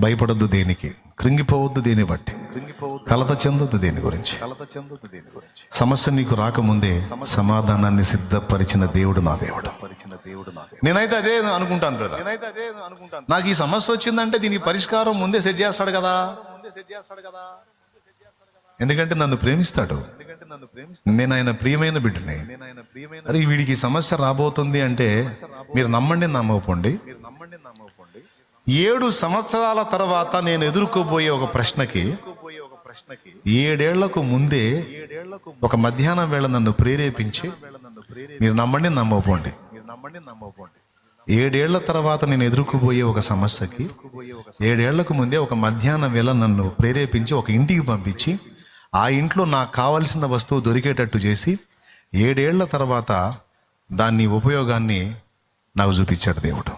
భయపడొద్దు దేనికి, కృంగిపోవద్దు దేని బట్టి, కలత చెందొద్దు దేని గురించి. సమస్య నీకు రాకముందే సమాధానాన్ని సిద్ధపరిచిన దేవుడు నా దేవుడు. నేనైతే అదే అనుకుంటాను బ్రదర్. నాకు ఈ సమస్య వచ్చిందంటే దీనికి పరిష్కారం ముందే సెట్ చేస్తాడు కదా. ఎందుకంటే నన్ను ప్రేమిస్తాడు. నేను ఆయన ప్రియమైన బిడ్డని. అరే వీడికి సమస్య రాబోతుంది అంటే మీరు నమ్మండి నమ్మకపోండి, 7 సంవత్సరాల తర్వాత నేను ఎదుర్కోబోయే ఒక ప్రశ్నకి 7 ఏళ్లకు ముందే ఒక మధ్యాహ్నం వేళ నన్ను ప్రేరేపించి, మీరు నమ్మండి నమ్మకపోండి, 7 ఏళ్ల తర్వాత నేను ఎదుర్కోబోయే ఒక సమస్యకి 7 ఏళ్లకు ముందే ఒక మధ్యాహ్నం వేళ నన్ను ప్రేరేపించి ఒక ఇంటికి పంపించి, ఆ ఇంట్లో నాకు కావలసిన వస్తువు దొరికేటట్టు చేసి 7 ఏళ్ల తర్వాత దాన్ని ఉపయోగాన్ని నాకు చూపించాడు దేవుడు.